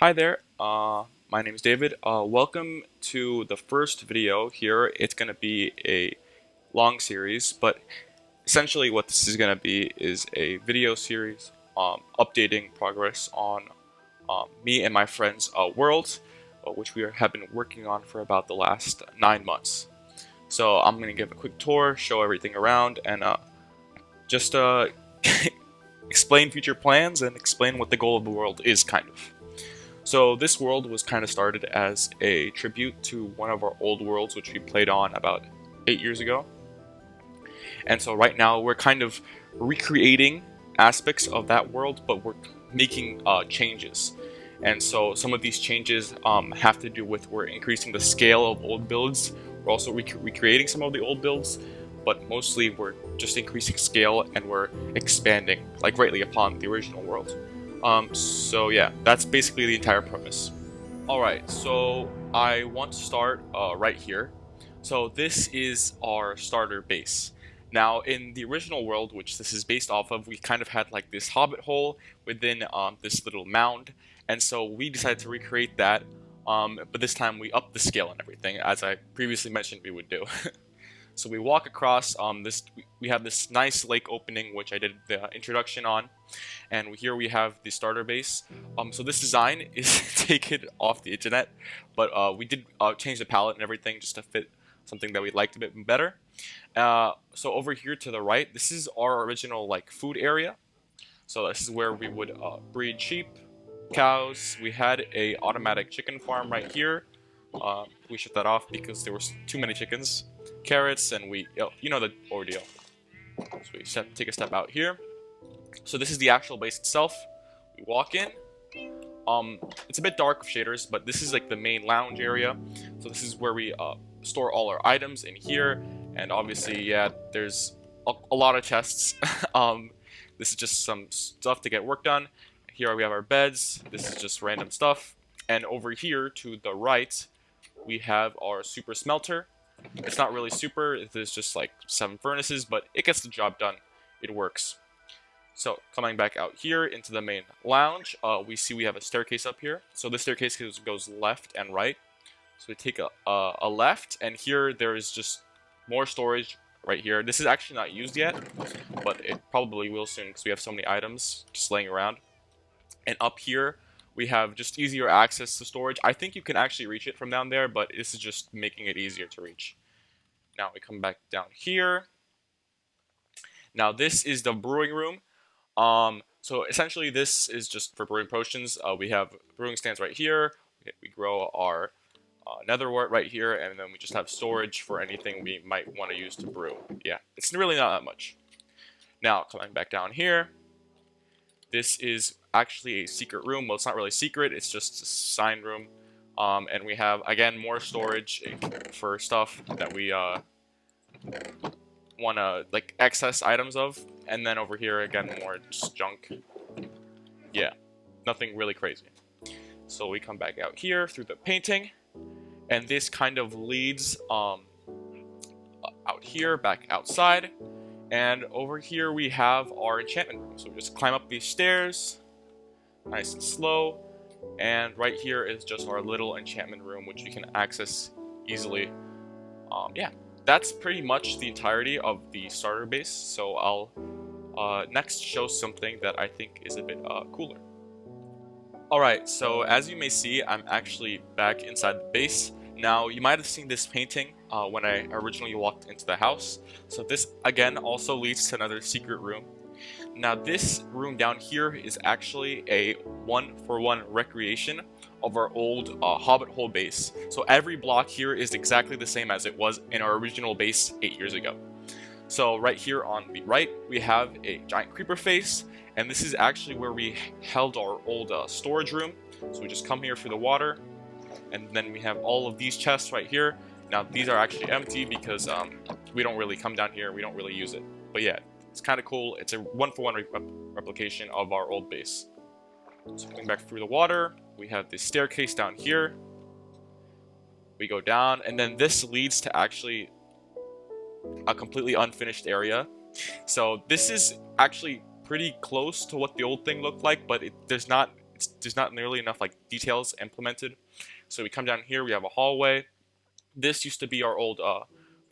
Hi there, my name is David. Welcome to the first video here. It's going to be a long series, but essentially what this is going to be is a video series updating progress on me and my friend's world, which have been working on for about the last 9 months. So I'm going to give a quick tour, show everything around, and just explain future plans and explain what the goal of the world is, kind of. So this world was kind of started as a tribute to one of our old worlds, which we played on about 8 years ago. And so right now we're kind of recreating aspects of that world, but we're making changes. And so some of these changes have to do with we're increasing the scale of old builds. We're also recreating some of the old builds, but mostly we're just increasing scale and we're expanding, like greatly upon the original world. So yeah, that's basically the entire premise. Alright, so I want to start right here. So this is our starter base. Now, in the original world, which this is based off of, we kind of had like this hobbit hole within this little mound, and so we decided to recreate that, but this time we upped the scale and everything, as I previously mentioned we would do. So we walk across we have this nice lake opening, which I did the introduction on, and here we have the starter base. So this design is taken off the internet, but we did change the palette and everything just to fit something that we liked a bit better. So over here to the right, this is our original like food area. So this is where we would breed sheep, cows. We had a automatic chicken farm right here. We shut that off because there was too many chickens. Carrots, and you know the ordeal. So we take a step out here. So this is the actual base itself. We walk in. It's a bit dark with shaders, but this is like the main lounge area. So this is where we store all our items in here, and obviously, yeah, there's a lot of chests. This is just some stuff to get work done. Here we have our beds. This is just random stuff. And over here to the right, we have our super smelter. It's not really super, there's just like 7 furnaces, but it gets the job done. It works. So coming back out here into the main lounge, we see we have a staircase up here. So this staircase goes left and right. So we take a left, and here there is just more storage right here. This is actually not used yet, but it probably will soon because we have so many items just laying around. And up here, we have just easier access to storage. I think you can actually reach it from down there, but this is just making it easier to reach. Now we come back down here. Now this is the brewing room. So essentially this is just for brewing potions. We have brewing stands right here. We grow our nether wart right here, and then we just have storage for anything we might want to use to brew. Yeah, it's really not that much. Now coming back down here, this is actually a secret room. Well, it's not really secret, it's just a sign room. And we have, again, more storage for stuff that we want to, like, excess items of. And then over here, again, more just junk. Yeah, nothing really crazy. So we come back out here through the painting. And this kind of leads out here, back outside. And over here we have our enchantment room. So we just climb up these stairs, nice and slow. And right here is just our little enchantment room, which you can access easily. Yeah, that's pretty much the entirety of the starter base. So I'll next show something that I think is a bit cooler. Alright, so as you may see, I'm actually back inside the base. Now, you might have seen this painting when I originally walked into the house. So this, again, also leads to another secret room. Now, this room down here is actually a 1-for-1 recreation of our old Hobbit Hole base. So every block here is exactly the same as it was in our original base 8 years ago. So right here on the right, we have a giant creeper face, and this is actually where we held our old storage room. So we just come here for the water, and then we have all of these chests right here. Now, these are actually empty because we don't really come down here, we don't really use it. But yeah, it's kind of cool. It's a 1-for-1 replication of our old base. So going back through the water, we have this staircase down here. We go down, and then this leads to actually a completely unfinished area. So this is actually pretty close to what the old thing looked like, but there's not there's not nearly enough like details implemented. So we come down here, we have a hallway. This used to be our old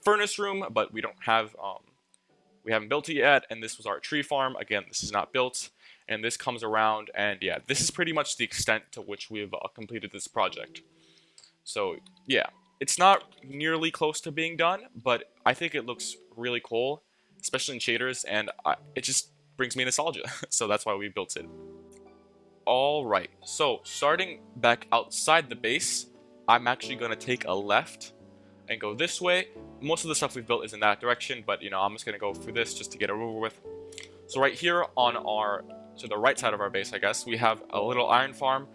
furnace room, but we haven't built it yet. And this was our tree farm. Again, this is not built. And this comes around, and yeah, this is pretty much the extent to which we've completed this project. So yeah, it's not nearly close to being done, but I think it looks really cool, especially in shaders, and it just brings me nostalgia. So that's why we built it. Alright, so starting back outside the base, I'm actually going to take a left and go this way. Most of the stuff we've built is in that direction, but I'm just going to go through this just to get it over with. So right here on to the right side of our base, I guess, we have a little iron farm.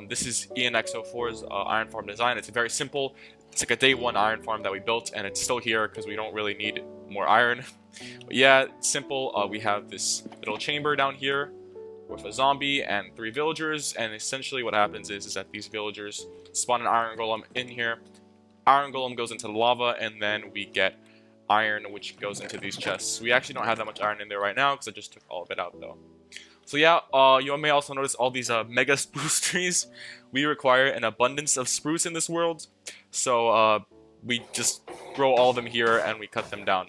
This is ENX04's iron farm design. It's very simple. It's like a day one iron farm that we built, and it's still here because we don't really need more iron. But yeah, it's simple. We have this little chamber down here with a zombie and 3 villagers, and essentially what happens is that these villagers spawn an iron golem in here. Iron golem goes into the lava, and then we get iron, which goes into these chests. We actually don't have that much iron in there right now because I just took all of it out though. So yeah, you may also notice all these mega spruce trees. We require an abundance of spruce in this world, so we just grow all of them here and we cut them down.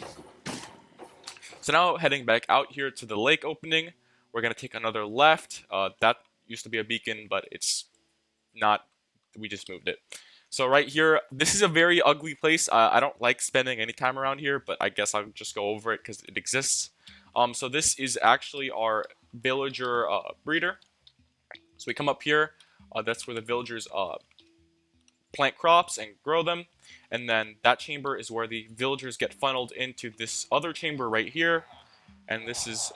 So now heading back out here to the lake opening, we're going to take another left. That used to be a beacon, but it's not. We just moved it. So right here, this is a very ugly place. I don't like spending any time around here, but I guess I'll just go over it because it exists. So this is actually our villager breeder. So we come up here. That's where the villagers plant crops and grow them. And then that chamber is where the villagers get funneled into this other chamber right here. And this is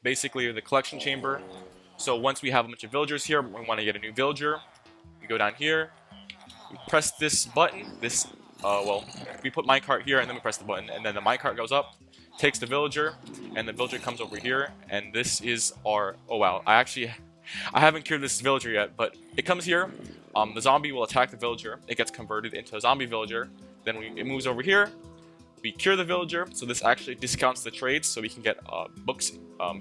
basically the collection chamber. So once we have a bunch of villagers here, we want to get a new villager. We go down here. We press this button. We put minecart here and then we press the button. And then the minecart goes up, takes the villager, and the villager comes over here. And this is our... Oh wow, I haven't cured this villager yet, but it comes here. The zombie will attack the villager. It gets converted into a zombie villager. Then it moves over here. We cure the villager, so this actually discounts the trades, so we can get books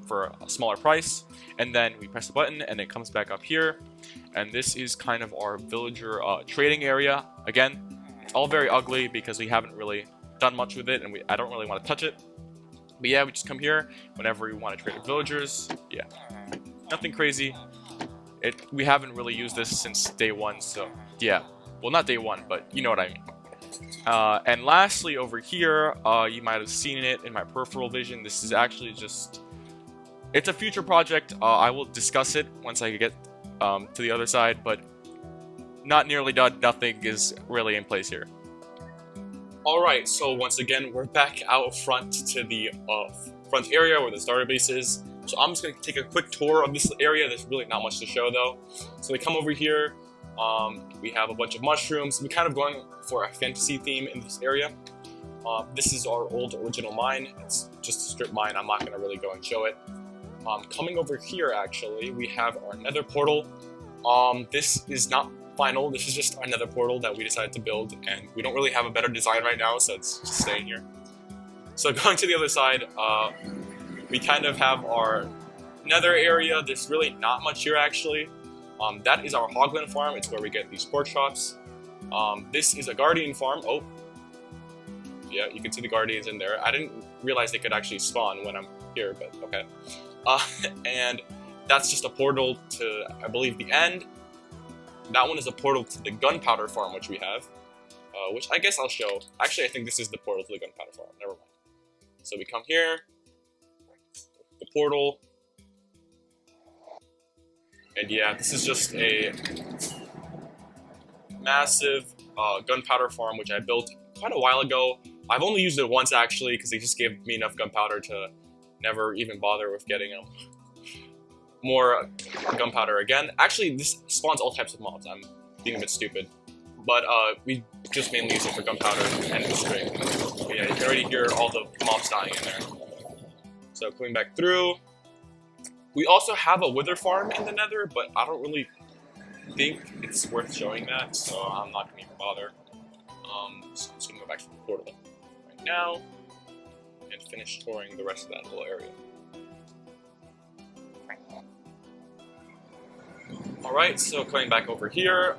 for a smaller price. And then we press the button, and it comes back up here. And this is kind of our villager trading area. Again, it's all very ugly because we haven't really done much with it, and I don't really want to touch it. But yeah, we just come here whenever we want to trade with villagers. Yeah, nothing crazy. We haven't really used this since day one, so yeah. Well, not day one, but you know what I mean. And lastly, over here, you might have seen it in my peripheral vision. This is actually just... It's a future project. I will discuss it once I get to the other side, but not nearly done. Nothing is really in place here. Alright, so once again, we're back out front to the front area where the starter base is. So I'm just going to take a quick tour of this area. There's really not much to show though. So we come over here. We have a bunch of mushrooms. We're kind of going for a fantasy theme in this area. This is our old original mine. It's just a strip mine. I'm not going to really go and show it. Coming over here, actually, we have our nether portal. This is not final. This is just our nether portal that we decided to build, and we don't really have a better design right now, so it's just staying here. So going to the other side, we kind of have our nether area. There's really not much here, actually. That is our Hoglin farm. It's where we get these pork chops. This is a guardian farm. Oh, yeah, you can see the guardians in there. I didn't realize they could actually spawn when I'm here, but okay. And that's just a portal to, I believe, the end. That one is a portal to the gunpowder farm, which we have, which I guess I'll show. Actually, I think this is the portal to the gunpowder farm. Never mind. So we come here, the portal. And yeah, this is just a massive gunpowder farm, which I built quite a while ago. I've only used it once, actually, because they just gave me enough gunpowder to never even bother with getting more gunpowder again. Actually, this spawns all types of mobs. I'm being a bit stupid. But we just mainly use it for gunpowder and the string. But yeah, you can already hear all the mobs dying in there. So coming back through. We also have a wither farm in the nether, but I don't really think it's worth showing that, so I'm not going to even bother. So I'm just going to go back to the portal right now and finish touring the rest of that whole area. Alright, so coming back over here,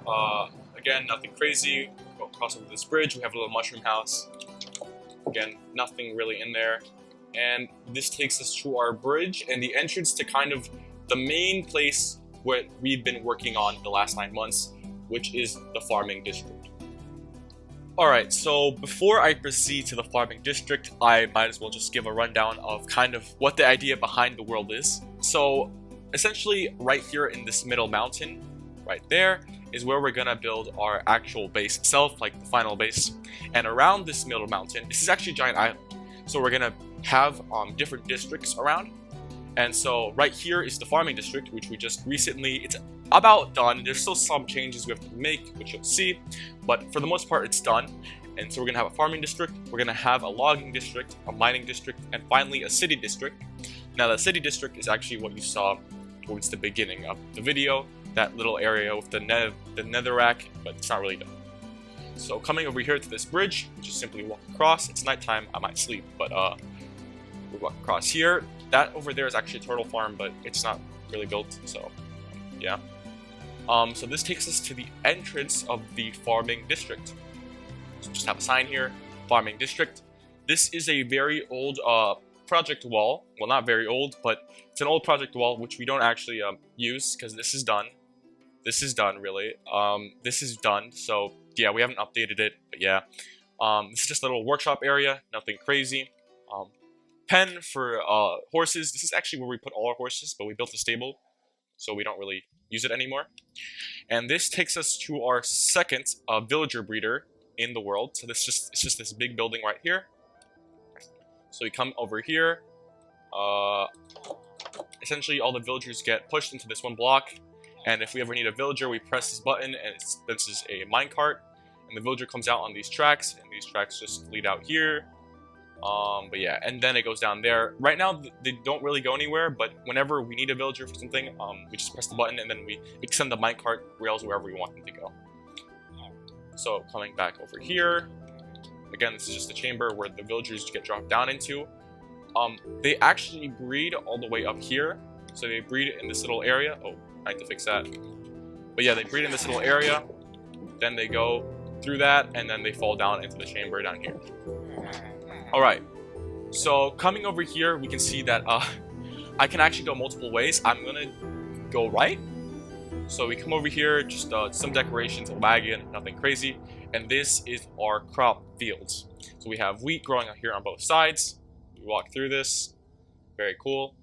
again, nothing crazy. Go across over this bridge, we have a little mushroom house. Again, nothing really in there. And this takes us to our bridge and the entrance to kind of the main place where we've been working on the last 9 months, which is the farming district. Alright, so before I proceed to the farming district, I might as well just give a rundown of kind of what the idea behind the world is. So essentially right here in this middle mountain, right there, is where we're gonna build our actual base itself, like the final base. And around this middle mountain, this is actually a giant island. So we're gonna have different districts around. And so right here is the farming district, which we just recently, it's about done. There's still some changes we have to make, which you'll see, but for the most part it's done. And so we're gonna have a farming district, we're gonna have a logging district, a mining district, and finally a city district. Now the city district is actually what you saw towards the beginning of the video, that little area with the netherrack, but it's not really done. So coming over here to this bridge, just simply walk across. It's nighttime, I might sleep, but we walk across here. That over there is actually a turtle farm, but it's not really built, so yeah. So this takes us to the entrance of the farming district. So just have a sign here, farming district. This is a very old project wall. Well, not very old, but it's an old project wall which we don't actually use because this is done. This is done, really. This is done, so yeah, we haven't updated it, but yeah. This is just a little workshop area, nothing crazy. Pen for horses. This is actually where we put all our horses, but we built a stable, so we don't really use it anymore. And this takes us to our second villager breeder in the world. So it's just this big building right here. So we come over here. Essentially, all the villagers get pushed into this one block. And if we ever need a villager, we press this button, and this is a minecart. And the villager comes out on these tracks, and these tracks just lead out here. But yeah, and then it goes down there. Right now, they don't really go anywhere, but whenever we need a villager for something, we just press the button, and then we extend the minecart rails wherever we want them to go. So coming back over here, again, this is just a chamber where the villagers get dropped down into. They actually breed all the way up here. So they breed in this little area. Oh, I have to fix that. But yeah, they breed in this little area. Then they go through that, and then they fall down into the chamber down here. Alright, so coming over here, we can see that I can actually go multiple ways. I'm going to go right. So we come over here, just some decorations, a wagon, nothing crazy. And this is our crop fields. So we have wheat growing out here on both sides. We walk through this. Very cool.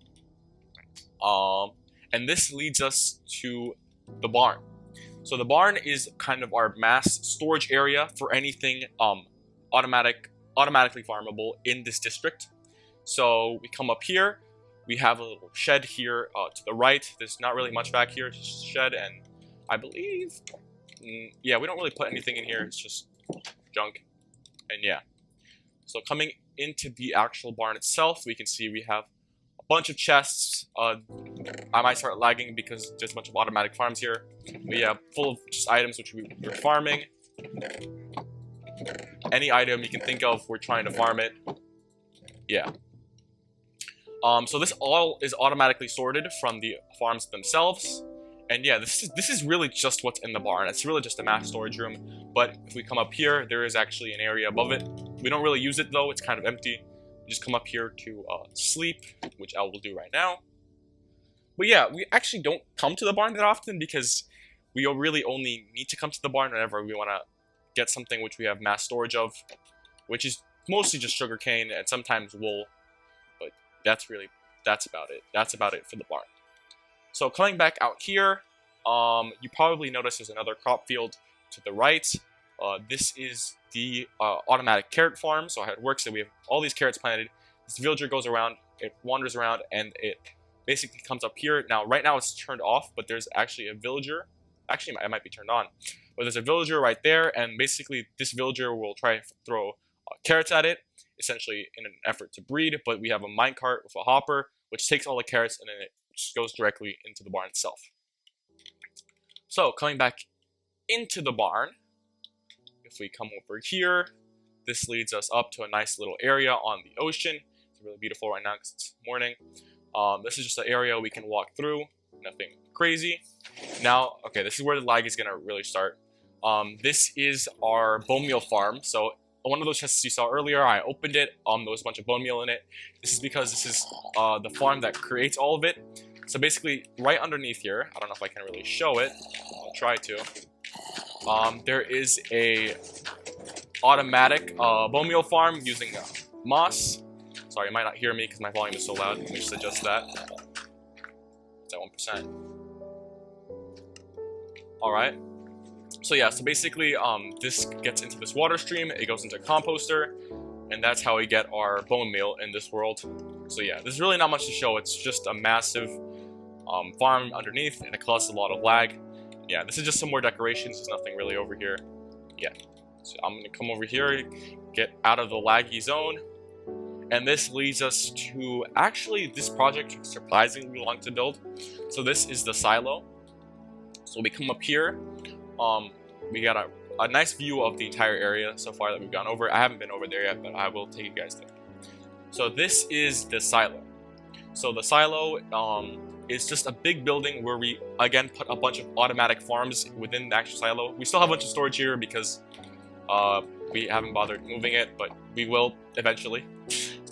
And this leads us to the barn. So the barn is kind of our mass storage area for anything automatically farmable in this district. So we come up here, we have a little shed here to the right. There's not really much back here, just a shed, and I believe, yeah, we don't really put anything in here, it's just junk, and yeah. So coming into the actual barn itself, we can see we have a bunch of chests. I might start lagging because there's a bunch of automatic farms here. But yeah, full of just items which we're farming. Any item you can think of, we're trying to farm it. Yeah. So this all is automatically sorted from the farms themselves. And yeah, this is really just what's in the barn. It's really just a mass storage room. But if we come up here, there is actually an area above it. We don't really use it though, it's kind of empty. We just come up here to sleep, which I will do right now. But yeah, we actually don't come to the barn that often because we really only need to come to the barn whenever we want to get something which we have mass storage of, which is mostly just sugarcane and sometimes wool, but that's about it. That's about it for the barn. So coming back out here, you probably notice there's another crop field to the right. This is the automatic carrot farm. So how it works is we have all these carrots planted. This villager goes around, it wanders around, and it basically comes up here. Now, right now it's turned off, but there's actually a villager. Actually, it might be turned on. But there's a villager right there, and basically this villager will try to throw carrots at it, essentially in an effort to breed. But we have a minecart with a hopper, which takes all the carrots, and then it just goes directly into the barn itself. So, coming back into the barn, if we come over here, this leads us up to a nice little area on the ocean. It's really beautiful right now because it's morning. This is just an area we can walk through. Nothing crazy. Now, okay, this is where the lag is gonna really start. This is our bone meal farm. So one of those chests you saw earlier, I opened it. There was a bunch of bone meal in it. This is because this is the farm that creates all of it. So basically, right underneath here, I don't know if I can really show it. I'll try to. There is a automatic bone meal farm using moss. Sorry, you might not hear me because my volume is so loud. Let me just adjust that. It's at 1%. Alright. So yeah, so basically this gets into this water stream, it goes into a composter, and that's how we get our bone meal in this world. So yeah, there's really not much to show. It's just a massive farm underneath, and it causes a lot of lag. Yeah, this is just some more decorations. There's nothing really over here. Yeah, so I'm gonna come over here, get out of the laggy zone, and this leads us to, actually, this project took surprisingly long to build. So this is the silo. So we come up here. We got a nice view of the entire area so far that we've gone over. I haven't been over there yet, but I will take you guys there. So this is the silo. So the silo is just a big building where we, again, put a bunch of automatic farms within the actual silo. We still have a bunch of storage here because we haven't bothered moving it, but we will eventually.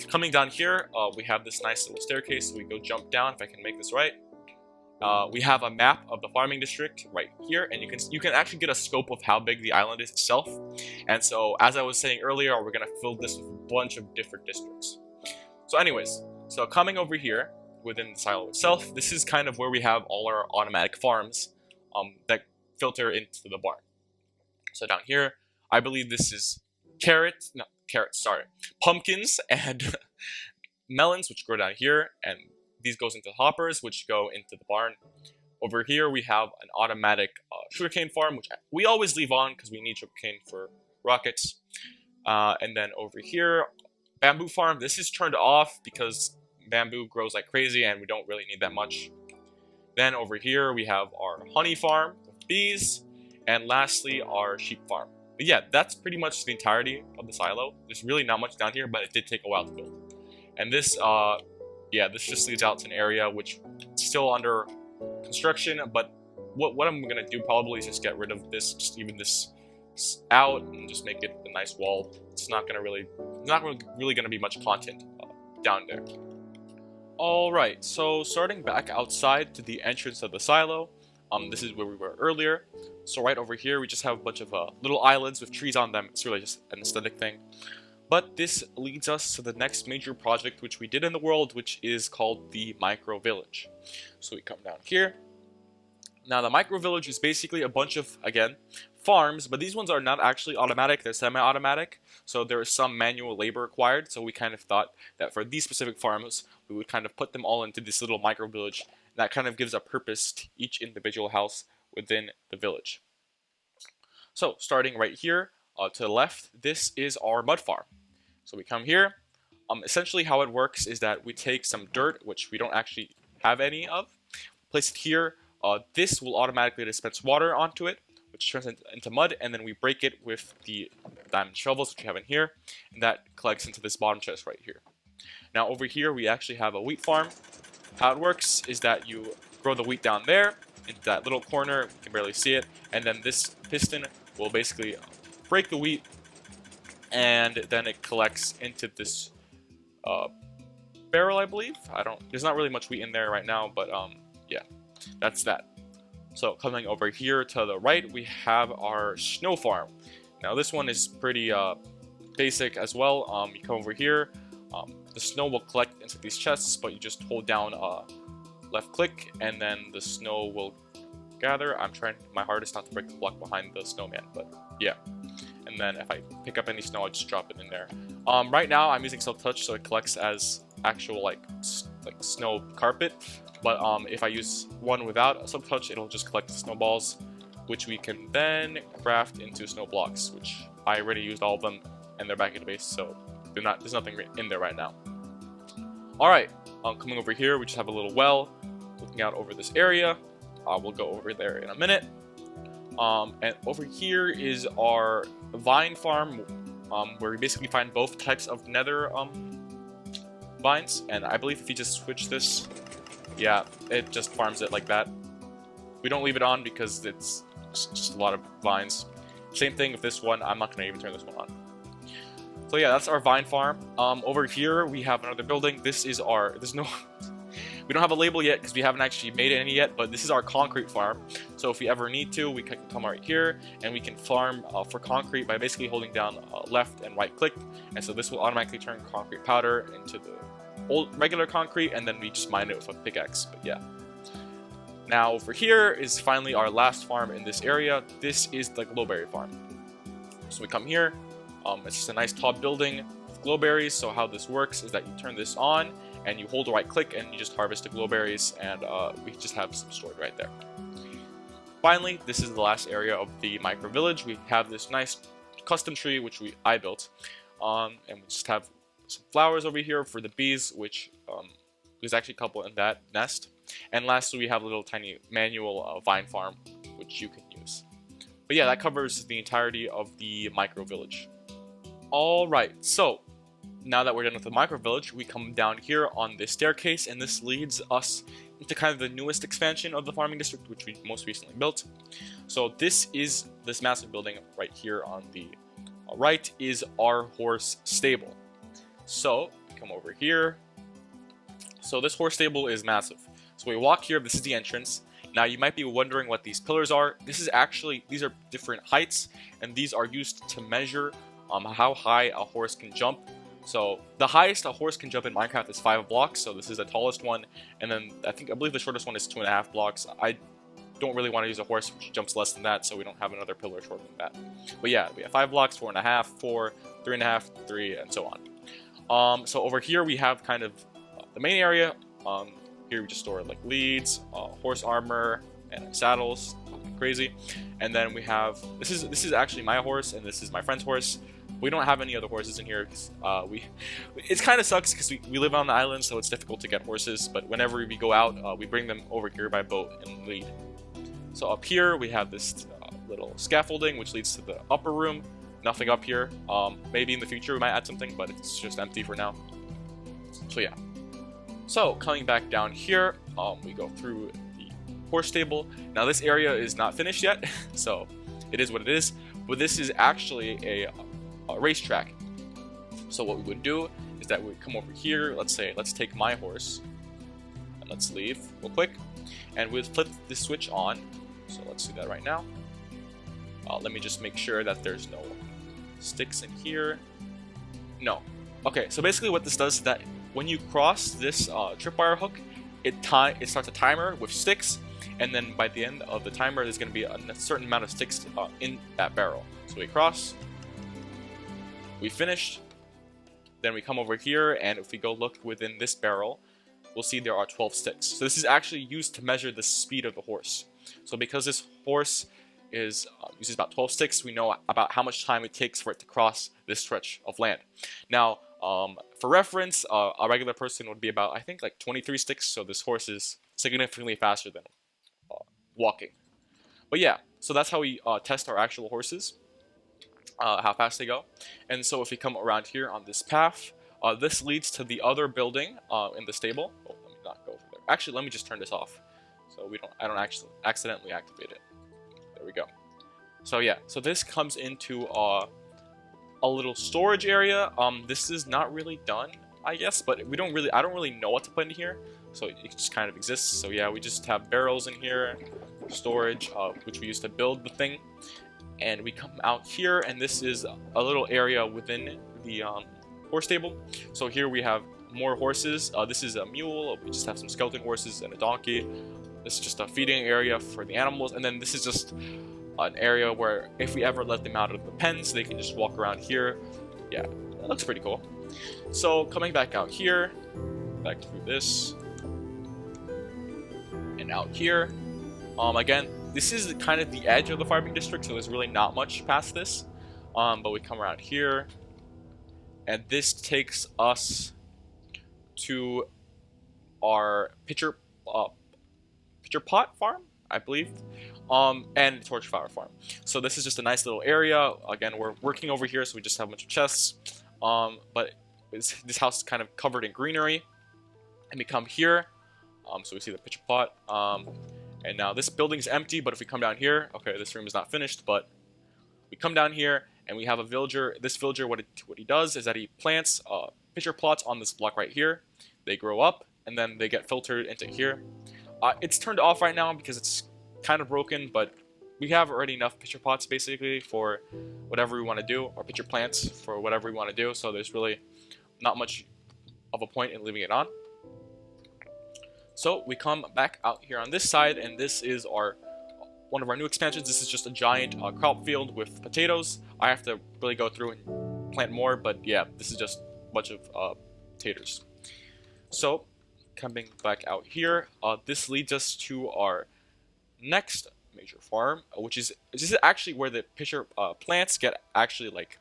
Coming down here, we have this nice little staircase. So we go jump down, if I can make this right. We have a map of the farming district right here, and you can actually get a scope of how big the island is itself. And so, as I was saying earlier, we're gonna fill this with a bunch of different districts. So anyways, so coming over here within the silo itself, this is kind of where we have all our automatic farms that filter into the barn. So down here, I believe this is pumpkins and melons, which grow down here, and these goes into hoppers, which go into the barn. Over here, we have an automatic sugarcane farm, which we always leave on because we need sugarcane for rockets. And then over here, bamboo farm. This is turned off because bamboo grows like crazy and we don't really need that much. Then over here, we have our honey farm with bees. And lastly, our sheep farm. But yeah, that's pretty much the entirety of the silo. There's really not much down here, but it did take a while to build. And this, yeah, this just leads out to an area which is still under construction, but what I'm gonna do probably is just get rid of this, just even this out, and just make it a nice wall. It's not really gonna be much content down there. Alright, so starting back outside to the entrance of the silo, this is where we were earlier. So right over here, we just have a bunch of little islands with trees on them. It's really just an aesthetic thing. But this leads us to the next major project which we did in the world, which is called the Micro Village. So we come down here. Now the Micro Village is basically a bunch of, again, farms, but these ones are not actually automatic, they're semi-automatic. So there is some manual labor required, so we kind of thought that for these specific farms, we would kind of put them all into this little Micro Village. And that kind of gives a purpose to each individual house within the village. So starting right here, to the left, this is our mud farm. So we come here. Essentially how it works is that we take some dirt, which we don't actually have any of, place it here. This will automatically dispense water onto it, which turns into mud, and then we break it with the diamond shovels, which we have in here, and that collects into this bottom chest right here. Now over here, we actually have a wheat farm. How it works is that you grow the wheat down there, into that little corner, you can barely see it, and then this piston will basically break the wheat, and then it collects into this barrel, I believe. There's not really much wheat in there right now, but yeah, that's that. So coming over here to the right, we have our snow farm. Now this one is pretty basic as well. You come over here, the snow will collect into these chests, but you just hold down left click, and then the snow will gather. I'm trying my hardest not to break the block behind the snowman, but yeah. And then if I pick up any snow, I just drop it in there. Right now I'm using Silk Touch, so it collects as actual like snow carpet. But if I use one without a Silk Touch, it'll just collect the snowballs, which we can then craft into snow blocks, which I already used all of them, and they're back in the base, so there's nothing in there right now. Alright, coming over here, we just have a little well looking out over this area. We'll go over there in a minute. And over here is our vine farm, where we basically find both types of nether vines. And I believe if you just switch this, yeah, it just farms it like that. We don't leave it on because it's just a lot of vines. Same thing with this one. I'm not going to even turn this one on. So yeah, that's our vine farm. Over here we have another building. This is our, we don't have a label yet because we haven't actually made any yet, but this is our concrete farm. So if we ever need to, we can come right here and we can farm for concrete by basically holding down left and right click. And so this will automatically turn concrete powder into the old regular concrete, and then we just mine it with a pickaxe. But yeah. Now over here is finally our last farm in this area. This is the glowberry farm. So we come here. It's just a nice tall building with glowberries. So how this works is that you turn this on and you hold the right click and you just harvest the glowberries, and we just have some stored right there. Finally, this is the last area of the micro village. We have this nice custom tree which I built, and we just have some flowers over here for the bees, which there's actually a couple in that nest. And lastly, we have a little tiny manual vine farm which you can use. But yeah, that covers the entirety of the micro village. Alright, so now that we're done with the micro village, we come down here on this staircase, and this leads us into kind of the newest expansion of the farming district, which we most recently built. So this is this massive building right here on the right is our horse stable. So come over here. So this horse stable is massive. So we walk here, this is the entrance. Now you might be wondering what these pillars are. These are different heights, and these are used to measure how high a horse can jump. So the highest a horse can jump in Minecraft is 5 blocks, so this is the tallest one, and then I believe the shortest one is 2.5 blocks. I don't really want to use a horse which jumps less than that, so we don't have another pillar shorter than that. But yeah, we have 5 blocks, 4.5, 4, 3.5, 3, and so on. So over here we have kind of the main area. Here we just store like leads, horse armor, and saddles, nothing crazy. And then we have, this is actually my horse, and this is my friend's horse. We don't have any other horses in here because it kind of sucks because we live on the island, so it's difficult to get horses. But whenever we go out, we bring them over here by boat and lead. So up here we have this little scaffolding which leads to the upper room. Nothing up here. Maybe in the future we might add something, but it's just empty for now. So yeah. So coming back down here, we go through the horse stable. Now this area is not finished yet, so it is what it is. But this is actually a racetrack. So what we would do is that we would come over here. Let's take my horse, and let's leave real quick, and we'll flip this switch on. So let's do that right now. Let me just make sure that there's no sticks in here. No. Okay, so basically what this does is that when you cross this tripwire hook, it starts a timer with sticks, and then by the end of the timer, there's going to be a certain amount of sticks in that barrel. So we cross, we finished, then we come over here, and if we go look within this barrel, we'll see there are 12 sticks. So this is actually used to measure the speed of the horse. So because this horse uses about 12 sticks, we know about how much time it takes for it to cross this stretch of land. Now, for reference, a regular person would be about, I think, like 23 sticks, so this horse is significantly faster than walking. But yeah, so that's how we test our actual horses, how fast they go. And so if we come around here on this path, this leads to the other building in the stable. Oh, let me not go over there. Actually, let me just turn this off, so I don't actually accidentally activate it. There we go. So yeah, so this comes into a little storage area. This is not really done, I guess, but I don't really know what to put in here, so it just kind of exists. So yeah, we just have barrels in here, storage, which we use to build the thing, and we come out here, and this is a little area within the horse stable. So here we have more horses. This is a mule. We just have some skeleton horses and a donkey. This is just a feeding area for the animals, and then this is just an area where if we ever let them out of the pens, they can just walk around here. Yeah, that looks pretty cool. So coming back out here, back through this, and out here. Again, this is kind of the edge of the farming district, so there's really not much past this. But we come around here, and this takes us to our pitcher pot farm, I believe. And torch flower farm. So this is just a nice little area. Again, we're working over here, so we just have a bunch of chests. But this house is kind of covered in greenery. And we come here, so we see the pitcher pot. And now this building's empty, but if we come down here, okay, this room is not finished, but we come down here and we have a villager. This villager, what he does is that he plants pitcher plots on this block right here. They grow up and then they get filtered into here. It's turned off right now because it's kind of broken, but we have already enough pitcher pots basically for whatever we want to do, or pitcher plants for whatever we want to do, so there's really not much of a point in leaving it on. So we come back out here on this side, and this is one of our new expansions. This is just a giant crop field with potatoes. I have to really go through and plant more, but yeah, this is just a bunch of taters. So coming back out here, this leads us to our next major farm, which is actually where the pitcher plants get actually like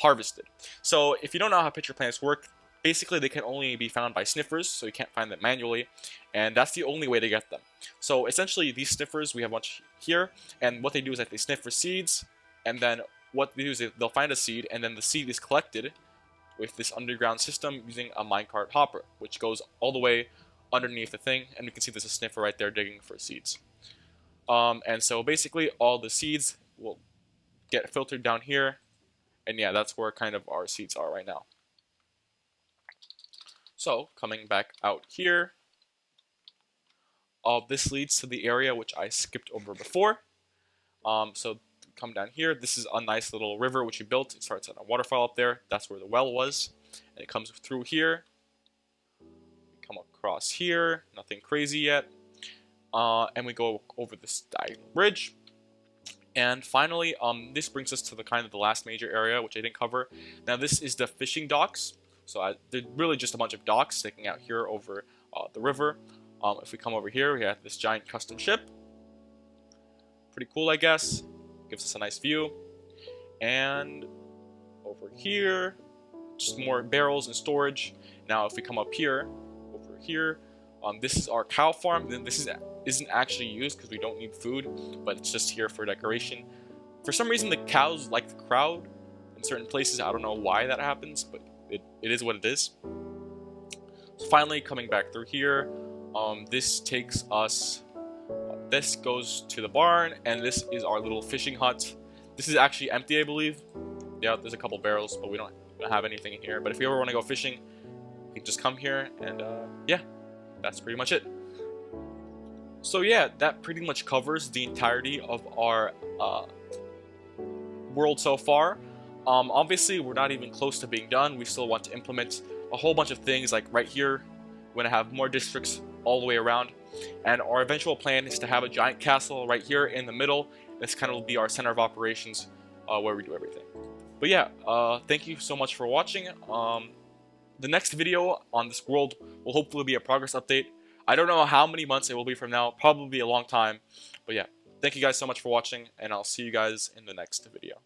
harvested. So if you don't know how pitcher plants work, basically they can only be found by sniffers, so you can't find them manually, and that's the only way to get them. So essentially these sniffers, we have a bunch here, and what they do is that they sniff for seeds, and then what they do is they'll find a seed, and then the seed is collected with this underground system using a minecart hopper, which goes all the way underneath the thing, and you can see there's a sniffer right there digging for seeds. And so basically all the seeds will get filtered down here, and yeah, that's where kind of our seeds are right now. So coming back out here, this leads to the area which I skipped over before. So come down here, this is a nice little river which we built. It starts at a waterfall up there. That's where the well was, and it comes through here. We come across here, nothing crazy yet, and we go over this diagonal bridge. And finally, this brings us to the last major area which I didn't cover. Now this is the fishing docks. So they're really just a bunch of docks sticking out here over the river. If we come over here, we have this giant custom ship. Pretty cool, I guess. Gives us a nice view. And over here, just more barrels and storage. Now, if we come up here, over here, this is our cow farm. Then this isn't actually used because we don't need food, but it's just here for decoration. For some reason, the cows like the crowd in certain places. I don't know why that happens, but it is what it is. So finally, coming back through here, this takes us, this goes to the barn, and this is our little fishing hut. This is actually empty, I believe. Yeah, there's a couple barrels, but we don't have anything in here. But if you ever want to go fishing, you can just come here, and yeah, that's pretty much it. So yeah, that pretty much covers the entirety of our world so far. Obviously, we're not even close to being done. We still want to implement a whole bunch of things, like right here, we're going to have more districts all the way around. And our eventual plan is to have a giant castle right here in the middle. This kind of will be our center of operations where we do everything. But yeah, thank you so much for watching. The next video on this world will hopefully be a progress update. I don't know how many months it will be from now, probably a long time. But yeah, thank you guys so much for watching, and I'll see you guys in the next video.